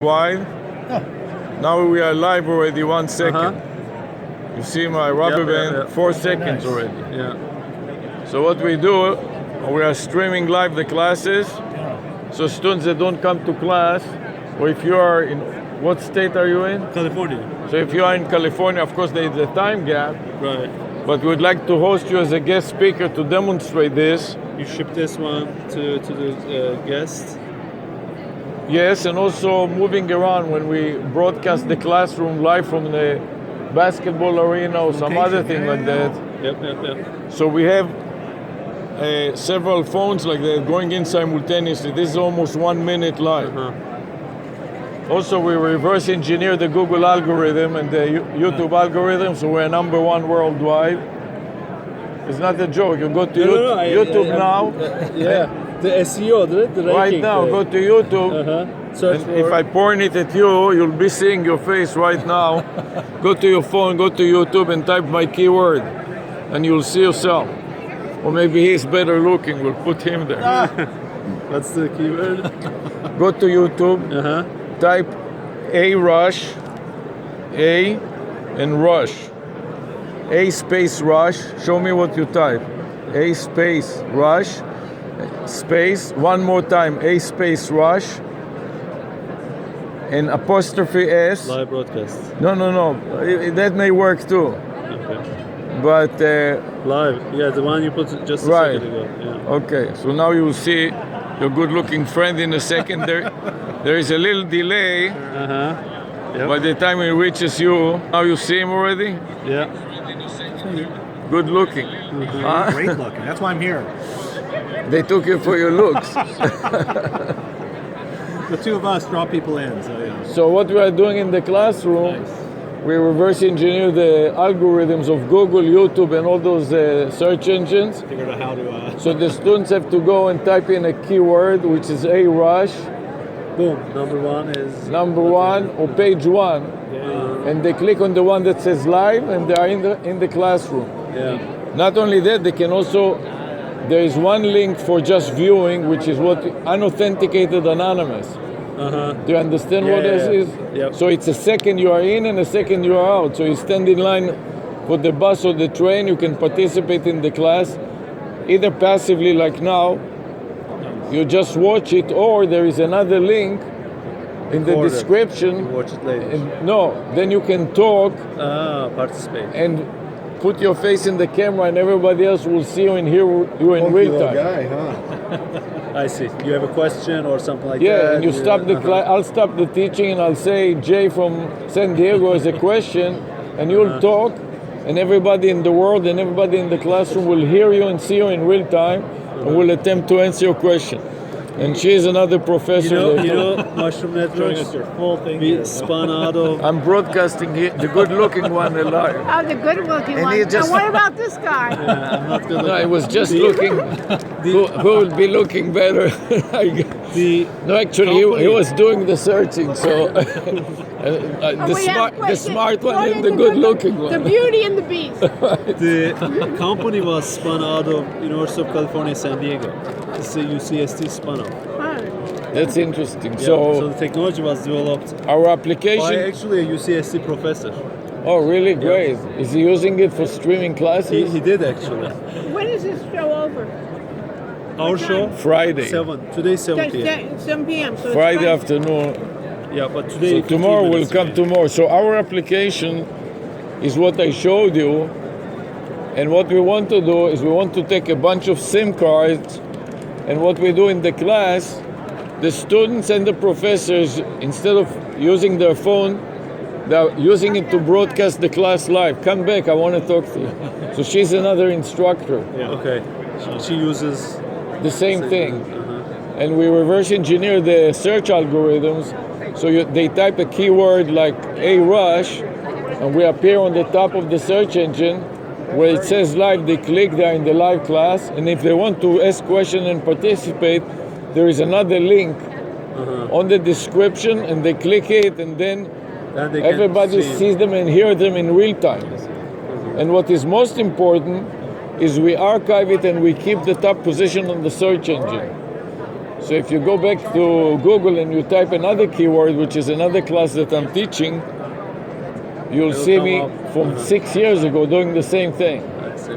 Wide. Now we are live already. 1 second. You see my rubber band? 4 seconds nice. already. Yeah. So what we do, we are streaming live the classes. So students that don't come to class, or if you are in, what state are you in? California. So if you are in California, of course there is a time gap, Right. but we'd like to host you as a guest speaker to demonstrate this. You ship this one to the guest. Yes, and also moving around when we broadcast the classroom live from the basketball arena or some other thing like that. Yep. So we have several phones like that going in simultaneously. This is almost 1 minute live. Also, we reverse engineer the Google algorithm and the YouTube algorithm, so we're number one worldwide. It's not a joke. You go to YouTube now. Yeah. The SEO, the ranking. Right now, go to YouTube. Search And for. if I point it at you, you'll be seeing your face right now. Go to your phone, go to YouTube and type my keyword, and you'll see yourself. Or maybe he's better looking, we'll put him there. What's the keyword? Go to YouTube, type A-Rush, A and Rush. A space Rush, show me what you type. A space Rush, space, one more time, A space Rush, and apostrophe S. Live broadcast. No. That may work too. Okay. But, Live. Yeah, the one you put just a Right. second ago. Yeah. okay, so now you'll see your good looking friend in a second. There is a little delay. Yep. By the time it reaches you, now you see him already? Yeah. Good looking. Huh? Great looking. That's why I'm here. They took you for your looks. The two of us draw people in. So yeah. So what we are doing in the classroom, we reverse engineer the algorithms of Google, YouTube, and all those search engines. Figured out how to. So the students have to go and type in a keyword, which is A-Rush, Boom. Number one is. number one, or page one, and they click on the one that says live, and they are in the classroom. Yeah. Not only that, they can also, there is one link for just viewing, which is what unauthenticated anonymous. Do you understand what this is? Yep. So it's a second you are in and a second you are out. So you stand in line for the bus or the train, you can participate in the class, either passively like now, you just watch it, or there is another link in the Record it. description. Watch it later. No, then you can talk Participate. and put your face in the camera and everybody else will see you and hear you in real time. guy, huh? I see. You have a question or something like that? Yeah, and you stop the class. I'll stop the teaching and I'll say, Jay from San Diego has a question, and you'll talk, and everybody in the world and everybody in the classroom will hear you and see you in real time, and will attempt to answer your question. And she is another professor. You know, Mushroom Networks, Showing us your full thing we here. spun out of. I'm broadcasting here, the good-looking one alive. Oh, the good-looking And one. he Now, just- what about this guy? I'm not gonna. No, I was just looking. Who would be looking better? No, actually, he was doing the searching. So Oh, the we have a the question. smart one What and is the good-looking The one. Beauty and the Beast. The company was spun out of University of California, San Diego. It's a UCSD spun out. That's interesting. So So the technology was developed our by application. actually a UCSD professor. Oh, really? Great. Is he using it for streaming classes? He did actually. When is this show over? Our show Friday. 7. Today 7 p.m. 7 p.m. So it's Friday afternoon. Yeah, but today. So tomorrow 15 will minutes come away. tomorrow. So our application is what I showed you. And what we want to do is we want to take a bunch of SIM cards, and what we do in the class, the students and the professors, instead of using their phone, they're using it to broadcast the class live. Come back, I want to talk to you. So she's another instructor. Yeah. Okay. She uses. The same thing. And we reverse engineer the search algorithms. So they type a keyword like A-Rush, and we appear on the top of the search engine. Where it says live, they click, they're in the live class. And if they want to ask questions and participate, there is another link on the description, and they click it, and then Then they can everybody see. sees them and hears them in real time. And what is most important is we archive it and we keep the top position on the search engine. So if you go back to Google and you type another keyword, which is another class that I'm teaching, you'll It'll see come me up. from 6 years ago doing the same thing. I see.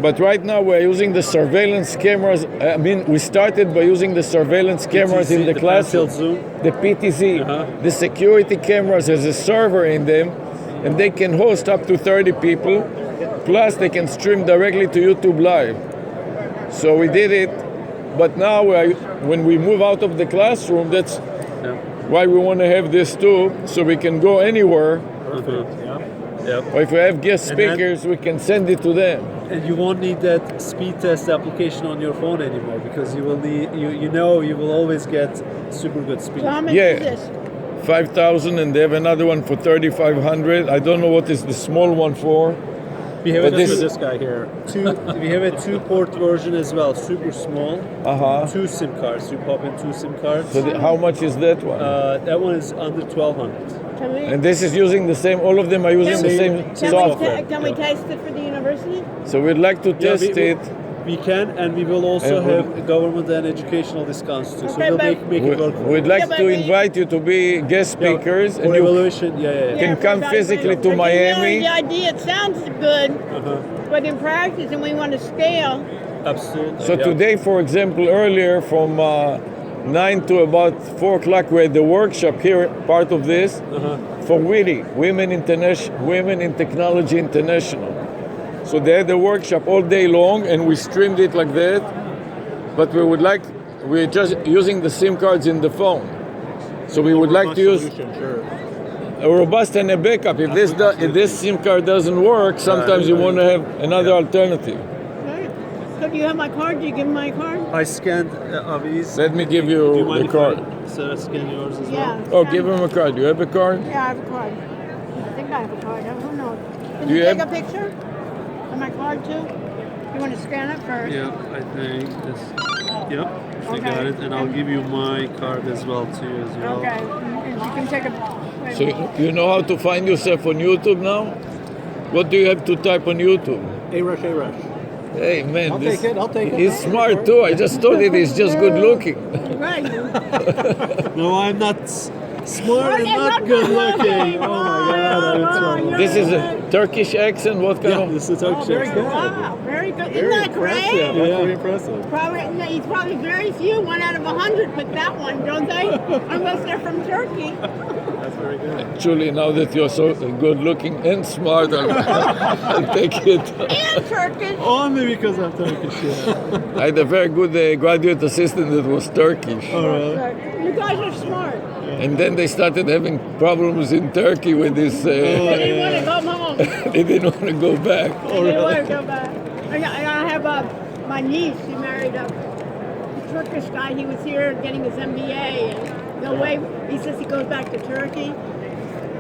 But right now we're using the surveillance cameras. I mean, we started by using the surveillance cameras in the classroom. Zoom. The PTZ, Uh-huh. the security cameras has a server in them, and they can host up to 30 people. Plus, they can stream directly to YouTube Live. So we did it, but now when we move out of the classroom, that's Yeah. why we want to have this too, so we can go anywhere. Perfect. Yep. Or if we have guest And then- speakers, we can send it to them. And you won't need that speed test application on your phone anymore because you will need you will always get super good speed. So how much Yeah. is this? 5,000, and they have another one for 3,500. I don't know what is the small one for. We have But it this- for this guy here. We have a 2-port version as well, super small. Uh-huh. 2 SIM cards. You pop in 2 SIM cards. So how much is that one? That one is under 1,200. Can we, And this is using the same, all of them are using the same can software. can we taste it for the university? So we'd like to Yeah, test it. We can, and we will also And have government and educational discounts too. So Okay, we'll but- make it work. We'd like Yeah, but to we- invite you to be guest Yeah, speakers, for and you evaluation. Yeah. Can come for physically to but Miami. You know, the idea, it sounds good, Uh-huh. but in practice, and we want to scale. Absolutely. So yeah. today, for example, earlier from 9 to about 4 o'clock, we had the workshop here, part of this, for WITI, Women in Technology International. So they had the workshop all day long, and we streamed it like that. But we're just using the SIM cards in the phone. So we would like to use Sure. a robust and a backup. If this SIM card doesn't work, sometimes you want to have another alternative. Right. So do you have my card? Do you give me my card? I scanned Avi's. Let me give Do you you mind the if card. Sarah, scan yours as Yeah. well? Oh, give him a card. You have a card? Yeah, I have a card. I think I have a card. Who knows? Can Do you you take have- a picture of my card too? You want to scan it first? Yeah, I think this. Yep, I Okay. got it, and I'll give you my card as well too as well. Okay. And you can take a. wait. So you know how to find yourself on YouTube now? What do you have to type on YouTube? A-Rush, A-Rush. Hey man, I'll take it, I'll take it. He's smart too. I just thought it is just good looking. Right. No, I'm not smart and Right, not and good not looking. Oh my god, I'm in Oh, trouble. you're- This is a Turkish accent. What kind Yeah, of? this is a Turkish very accent. good. Wow, very good. Very Isn't that impressive. great? That's Yeah. pretty impressive. Probably, no, he's probably very few, 1 out of 100 pick that one, don't they? Unless they're from Turkey. That's very good. Actually, now that you're so good looking and smart, I'll take it. And Turkish. Only because I'm Turkish. Yeah. I had a very good graduate assistant that was Turkish. All right. You guys are smart. And then they started having problems in Turkey with this. They didn't want to come home. They didn't want to go back. They didn't want to go back. And I have my niece. She married a Turkish guy. He was here getting his MBA. And no way. He says he goes back to Turkey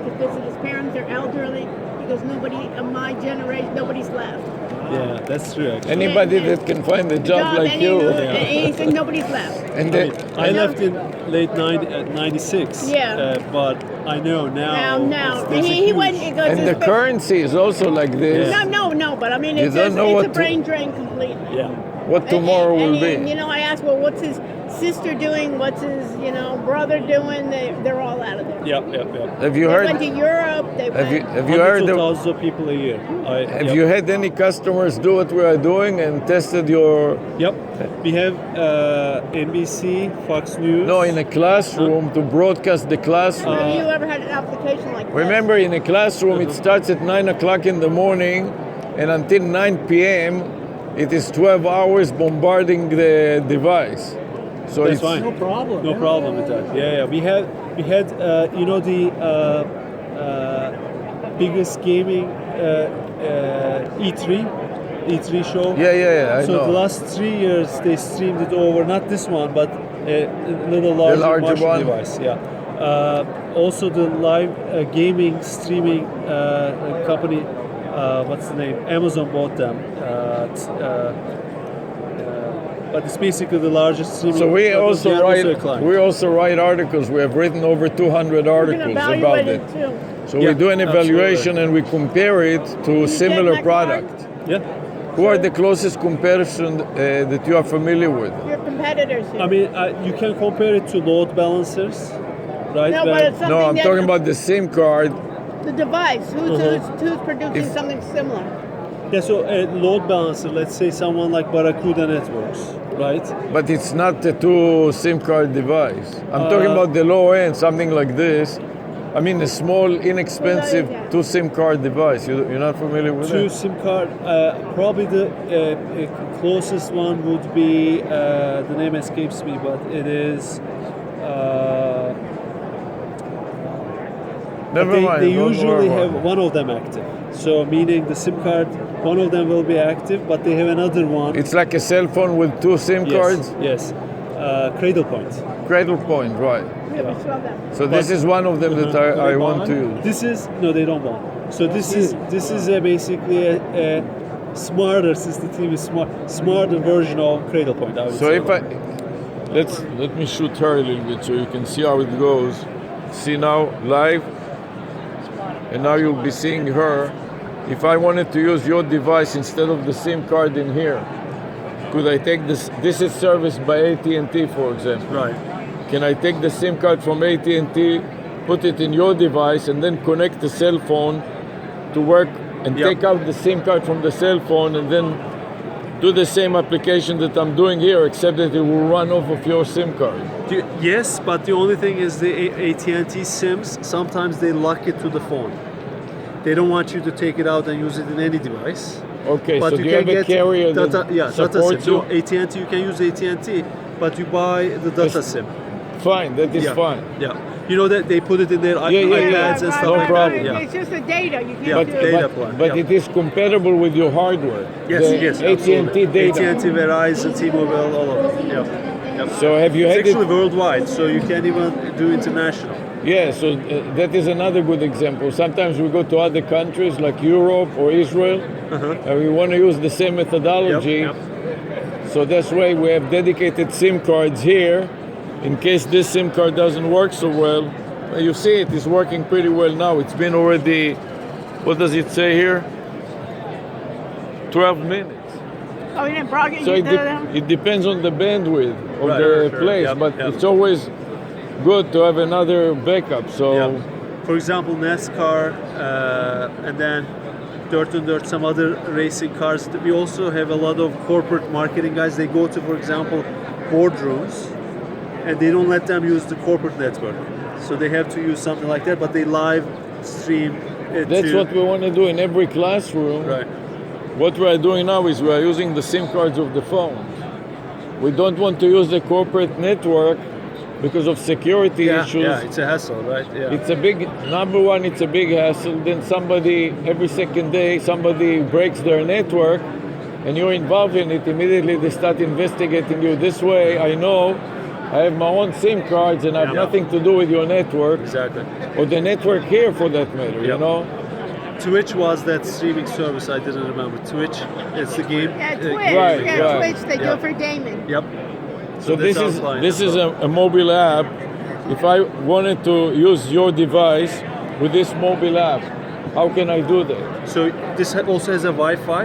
to visit his parents. They're elderly. He goes, nobody of my generation, nobody's left. Yeah, that's true. Actually. Anybody that can find a job like and you. he said nobody's left. And then, I left in late 96. Yeah. But I know now. Now. there's a He huge- went. He goes, and the "This- currency is also like this. No, but I mean, You it's, don't just, know it's what a to- brain drain completely. Yeah. What tomorrow will and, be. you know, I asked, well, what's his sister doing? What's his, brother doing? They're all out of there. Yep. Have you They heard? went to Europe. They Have you went. have you heard? Hundreds of The, thousands of people a year. have you had any customers do what we are doing and tested your? Yep. We have NBC, Fox News. No, in a classroom to broadcast the classroom. Have you ever had an application like that? Remember, in a classroom, it starts at 9 o'clock in the morning, and until 9 p.m., it is 12 hours bombarding the device. So That's it's fine. No problem. No problem with that. Yeah. We had the biggest gaming E3 show. Yeah, I So know. the last 3 years they streamed it over, not this one, but a little larger, larger Martian one. device. Yeah. Also the live gaming streaming company, what's the name? Amazon bought them. But it's basically the largest streaming. So we but also they are write. a client. We also write articles. We have written over 200 You can articles about evaluate it. it too. So Yeah, we do an evaluation and we compare it to you similar take my card? product. Yeah. Who are the closest comparison that you are familiar with? Your competitors here. I mean, you can compare it to load balancers, right? no, Where- but it's something No, I'm that talking about the SIM card. the device. Who's producing If- something similar? yeah, so a load balancer, let's say someone like Barracuda Networks, right? But it's not a two SIM card device. I'm talking about the low end, something like this. I mean, a small, inexpensive yeah. two SIM card device. You're not familiar with Two it? SIM card, probably the closest one would be, the name escapes me, but it is, Never mind. they don't usually worry have about it. one of them active. So meaning the SIM card, one of them will be active, but they have another one. It's like a cell phone with two SIM cards. Yes, Cradle Point. Cradle Point, right? We never saw that. So this is one of them that I want to use. This is no, they don't want. So this is basically a smarter, since the team is smarter version of Cradle Point. I would So say. if I let me shoot her a little bit so you can see how it goes. See now live, and now you'll be seeing her. If I wanted to use your device instead of the SIM card in here, could I take this? This is serviced by AT&T, for example. right. Can I take the SIM card from AT&T, put it in your device, and then connect the cell phone to work, and Yep. take out the SIM card from the cell phone, and then do the same application that I'm doing here, except that it will run off of your SIM card? Yes, but the only thing is the AT&T SIMs, sometimes they lock it to the phone. They don't want you to take it out and use it in any device. Okay, But so you do you can have a get carrier data, that yeah, data SIM. supports No, you? AT&T, you can use AT&T, but you buy the data SIM. Fine, that is Yeah. fine. Yeah. You know that they put it in their yeah, iPads yeah. and stuff No like problem. that. Yeah. It's just the data. You can't Yeah, But, do data it. plan, but yeah. it is compatible with your hardware. Yes, the yes, AT&T absolutely. data. AT&T, Verizon, T-Mobile, all of them. Yep. Yep. So have you It's had actually it? worldwide, so you can even do international. Yeah, so that is another good example. Sometimes we go to other countries like Europe or Israel, and we want to use the same methodology. Yep, So that's why we have dedicated SIM cards here in case this SIM card doesn't work so well. You see it's working pretty well now. It's been already, what does it say here? 12 minutes. Oh, you didn't brought it. So You did them? it depends on the bandwidth of Right, the sure. place, Yep, but yep. it's always good to have another backup. So Yeah. For example, NASCAR, and then Dirt and Dirt, some other racing cars. We also have a lot of corporate marketing guys. They go to, for example, boardrooms, and they don't let them use the corporate network. So they have to use something like that, but they live stream it that's to, what we want to do in every classroom. right. What we are doing now is we are using the SIM cards of the phone. We don't want to use the corporate network because of security Yeah, issues. yeah, it's a hassle, right? Yeah. It's a big, number one, it's a big hassle. Then somebody, every second day, somebody breaks their network and you're involved in it, immediately they start investigating you. This way, I know I have my own SIM cards and I have Yeah. nothing to do with your network Exactly. or the network here for that matter, you Yeah. know? Twitch was that streaming service. I didn't remember. Twitch, it's the game. Yeah, Twitch. Right, yeah, right. Twitch. They do Yeah. it for gaming. Yep. So that's this is offline this as is well. a mobile app. If I wanted to use your device with this mobile app, how can I do that? So this also has a Wi-Fi.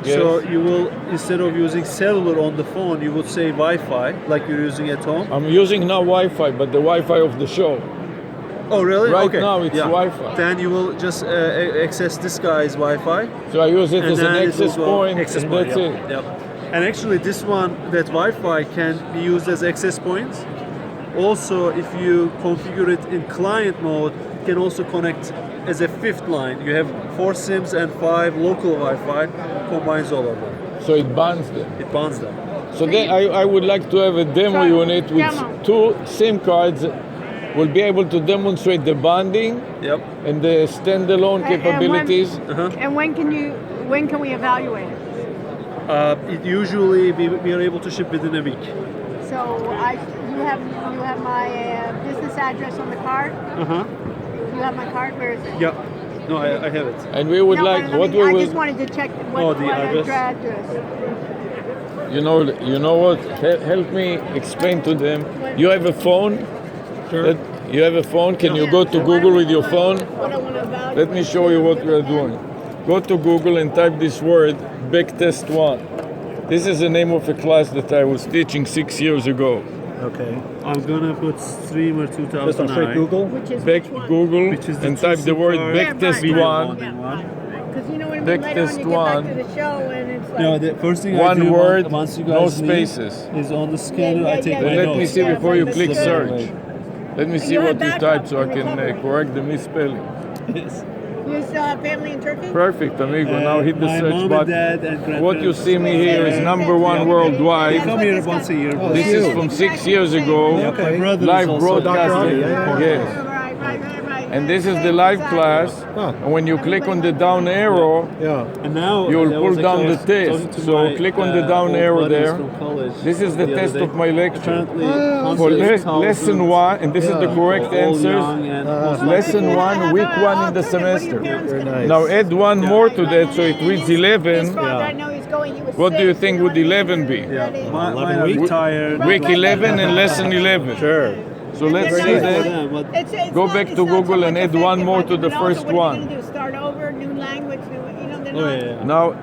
Yes. So you will, instead of using cellular on the phone, you would say Wi-Fi, like you're using at home. I'm using now Wi-Fi, but the Wi-Fi of the show. Oh, really? Right okay. now it's Yeah. Wi-Fi. Then you will just access this guy's Wi-Fi. So I use it And as an then it access will go- point, access and point, that's yep, it. Yep. And actually, this one, that Wi-Fi can be used as access point. Also, if you configure it in client mode, it can also connect as a fifth line. You have 4 SIMs and 5 local Wi-Fi, combines all of them. So it bonds them. It bonds them. So then I would like to have a demo Try- unit with demo. 2 SIM cards. Will be able to demonstrate the bonding Yep. and the standalone And when- capabilities. And when can we evaluate it? It usually we are able to ship within a week. So you have my business address on the card. Uh-huh. You have my card. Where is it? Yeah. No, I have it. And we would No, like but what I we just will. wanted to check what, Oh, the what address? address. You know what? Help me explain to them. You have a phone. Sure. You have a phone. Can you go to Google with your phone? What I want to evaluate. Let me show you what we are doing. go to Google and type this word, Backtest 1. This is the name of a class that I was teaching 6 years ago. Okay. I'm gonna put Streamer Just on 2009. straight Google. Which is Back which one? Google Which is the and type the two-SIM word card. Backtest Video 1. one. Because you know what I mean? Back Later on test you get back one. to the show and it's like... No, the first thing I One do word, once you no guys leave spaces. is on the scanner. Yeah, I take yeah, my yeah. Let notes. me see Yeah, before you but click it's search. Let me see you what have you backup type so I and can recovery. correct the misspelling. Yes. You still have family in Turkey? Perfect, amigo. Now hit the my search mom button. and dad and grandparents. What you see me here is number one They worldwide. come here once a year. Oh, This is from 6 years ago. Okay. My brother Live is also broadcasting. Dr. Ali, Yes. Right. And this is the live class. Huh. And when you click on the down arrow, Yeah. And now You'll I pull was down the actually test. talking to So my, click on the down old arrow buddies there. from college This is the other test day. of my lecture. Apparently, For 100,000 lesson 1, and this is the Yeah. correct all answers. young and most Lesson likely- 1, week 1 in the semester. Very nice. Now add one more to that, so it reads His 11. father, I know he's going, he was What do you sick, think know would what I mean? 11 be? Yeah, 11 mine are weeks? retired. Week 11 and lesson 11. Sure. So let's And see then that. them, but It's Go not- back it's to not so Google and much add one effective, more but to the also first what are you one. gonna do? Start over, new language, new, they're Oh, not. yeah. Now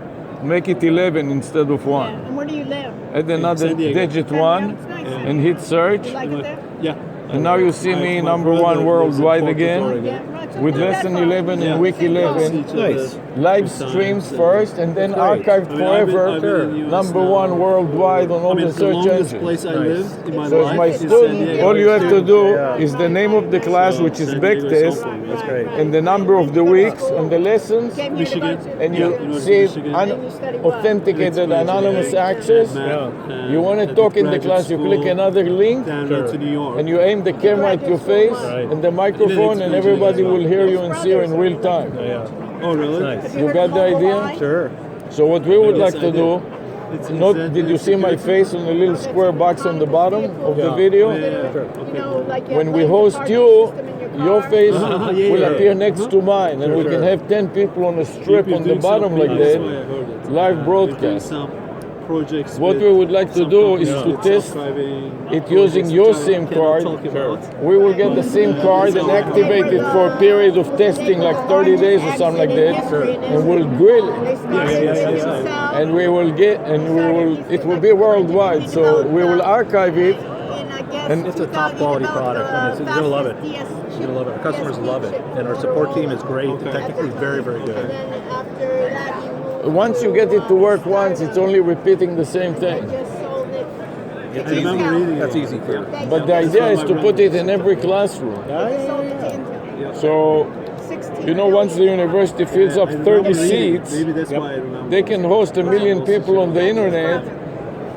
make it 11 instead of Yeah, 1. and where do you live? Add another San Diego. digit Yeah, 1 it's nice. and hit search. You like it there? Yeah. And now you see me My number brother 1 lives in worldwide Porto again. Oregon. Yeah, right, so With do that lesson for 11 us. and week Same 11. See each other. Nice. Live Sometimes, streams uh, first and then That's great. archived I mean, I've been- forever. I've been in US Number now. 1 worldwide on all I mean, the the search longest engines. place I Nice. lived in my So as life my is San student, Diego. all you have to do Yeah. is the name of the class, which is San Diego Backtest, something, That's great. and the number of the weeks and the lessons, Came here to Michigan. go to- and Yeah, you University see of Michigan. authenticated anonymous access. You want to talk in the class, you click another link, Down Sure. to New York. and you aim the camera at your face Right. and the microphone, and everybody will hear you and see you in real time. Yeah. Oh, really? Nice. You got the idea? Sure. So what we would Yes, like I to did. do, did you see my face on the little square box on the bottom of the Yeah. video? Yeah, yeah, Sure. You know, like you When have we like host the you, parking system in your car. face Yeah, will yeah. appear next to mine, and we Sure. can have 10 people on a strip on the bottom like that, live broadcast. Some projects What with we would like to some do is companies to with test self-driving it using projects your which I SIM cannot card. talk about. We will get the SIM card and activate it for a period of testing, like 30 days or something like that, and we'll grill it. And we will it will be worldwide, so we will archive it. And It's a top quality product, and you're gonna love it. You're gonna love it. Our customers love it, and our support team is great. The technically very, very And good. then after that, you Once you get it to work once, it's only repeating the same thing. just sold it. It's I remember easy. reading That's it. easy for you. But the idea is to put it in every classroom. Sold it to Intel. So, 16 you know, once the university fills up I remember 30 reading it. seats, Maybe that's why I remember. they can host 1 million people on the internet,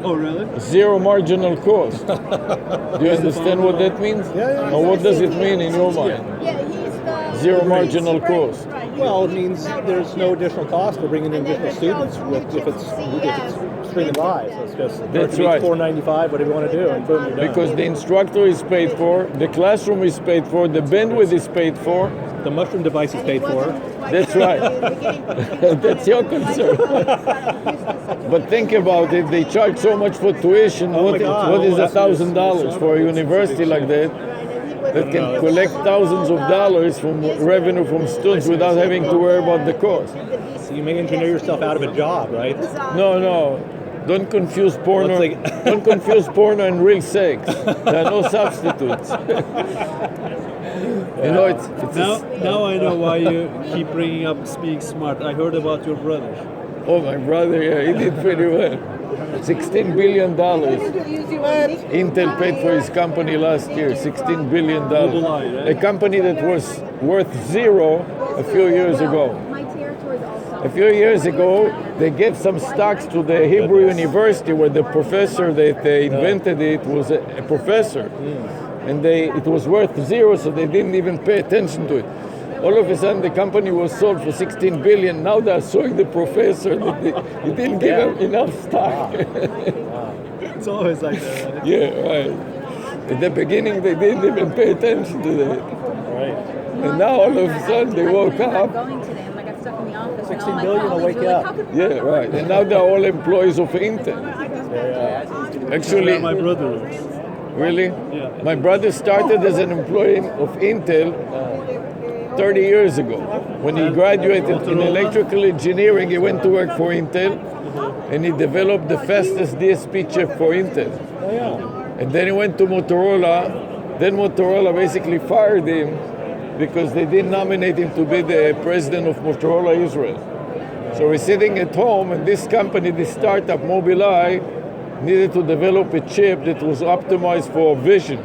Oh, really? zero marginal cost. Do you understand what that means? Yeah. Or what does it mean in your mind? Yeah, he's the Zero marginal cost. Right. Well, it means there's no additional cost for bringing in additional students if it's streaming live. So it's just That's right. $4.95, whatever you want to do, and boom, you're done. Because the instructor is paid for, the classroom is paid for, the bandwidth is paid for. the mushroom device is paid for. That's right. That's your concern. But think about it, they charge so much for tuition. Oh my What God. what is Oh, that's- $1,000 for a university like that that can collect thousands of dollars from revenue from students without having to worry about the cost? You may engineer yourself out of a job, right? No. Don't confuse porno. Once they- Don't confuse porno and real sex. There are no substitutes. You know, it's Now I know why you keep bringing up being smart. I heard about your brother. oh, my brother, yeah, he did pretty well. $16 billion. Intel paid for his company last year, $16 billion. Mobileye, right? A company that was worth zero a few years ago. My territory is also. A few years ago, they gave some stocks to the Hebrew University where the professor that they invented it was a professor. And it was worth zero, so they didn't even pay attention to it. All of a sudden, the company was sold for 16 billion. Now they're suing the professor that he didn't give him enough stock. It's always like that. Right? Yeah, right. At the beginning, they didn't even pay attention to that. Right. And now all of a sudden, they woke up. Going today, and I got stuck in the office. 16 and all my billion will colleagues wake were you like, up. "How could Yeah, right. And now they're all employees of Intel. Actually, My brother is. really? Yeah. My brother started as an employee of Intel 30 years ago. When he graduated in electrical engineering, he went to work for Intel, and he developed the fastest DSP chip for Intel. Oh, yeah. And then he went to Motorola. Then Motorola basically fired him because they didn't nominate him to be the president of Motorola Israel. So he's sitting at home, and this company, this startup, Mobileye, needed to develop a chip that was optimized for vision.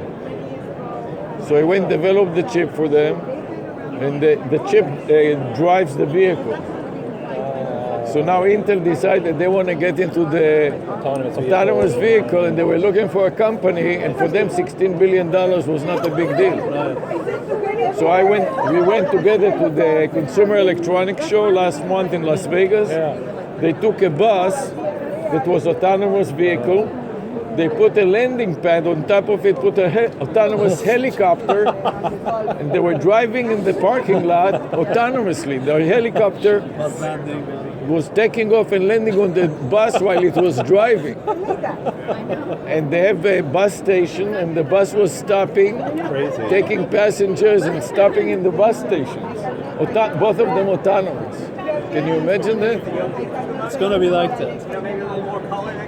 So he went and developed the chip for them, and the chip drives the vehicle. So now Intel decided they want to get into the autonomous vehicle, and they were looking for a company, and for them $16 billion was not a big deal. So we went together to the Consumer Electronics Show last month in Las Vegas. They took a bus that was autonomous vehicle. They put a landing pad on top of it, put a autonomous helicopter, and they were driving in the parking lot autonomously. The helicopter was taking off and landing on the bus while it was driving. And they have a bus station, and the bus was stopping, taking passengers and stopping in the bus stations. Both of them autonomous. Can you imagine that? It's going to be like that.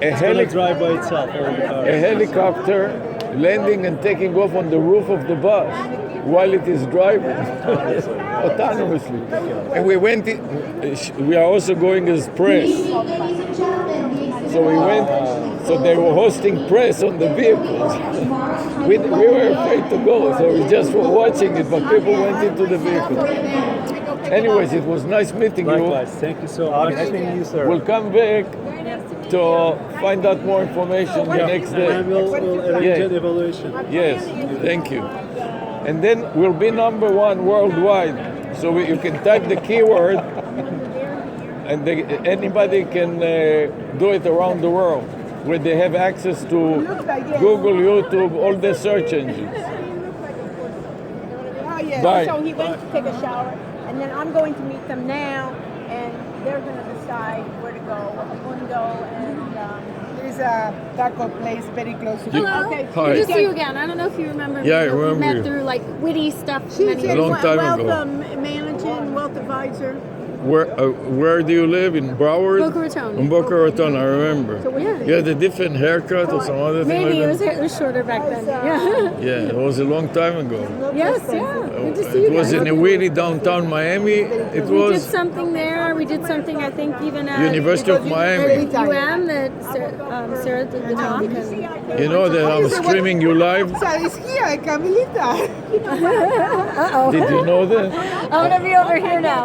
It's going to drive by itself. A helicopter landing and taking off on the roof of the bus while it is driving autonomously. And we are also going as press. So we went, so they were hosting press on the vehicles. We were afraid to go, so we just were watching it, but people went into the vehicle. Anyways, it was nice meeting you. Likewise. Thank you so much. Nice meeting you, sir. We'll come back to find out more information the next day. And we'll arrange an evaluation. Yes, thank you. And then we'll be number one worldwide. So you can type the keyword, and anybody can do it around the world, where they have access to Google, YouTube, all the search engines. Oh, yeah. Bye. So he went to take a shower, and then I'm going to meet them now, and they're going to decide where to go, Mundo, and There's a taco place very close to Hello. Okay. Hi. Good to see you again. I don't know if you remember me. Yeah, I but we remember met you. through like witty stuff. She's A long time ago. Wealth Managing, Wealth Advisor. Where do you live? In Broward? Boca Raton. In Boca Raton, I remember. So Yeah. You had a different haircut or some other thing Maybe like it was shorter back then. Yeah. Yeah, it was a long time ago. Yes, yeah. Good to see you It was guys. in a really downtown Miami. It We did was something there. We did something, I think, even at University of Miami. at UM that Sarah did the talk. And, You know that I'm streaming you live? It's here, Camilita. Did you know that? I'm gonna be over here now.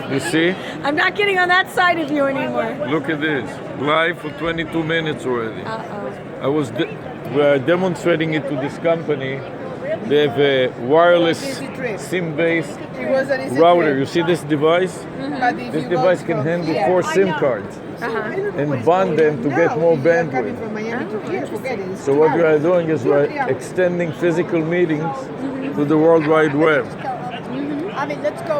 You see? I'm not getting on that side of you anymore. Look at this. Live for 22 minutes already. Uh-oh. We are demonstrating it to this company. They have a wireless SIM-based It was an easy router. trip. You see this device? But if This you device go can from handle here- 4 SIM cards and bond them to get more Now, if you are coming bandwidth. from Miami to here, forget it. It's So 2 what we are hours. doing is we're extending physical meetings to the World Wide Web. I mean, let's go.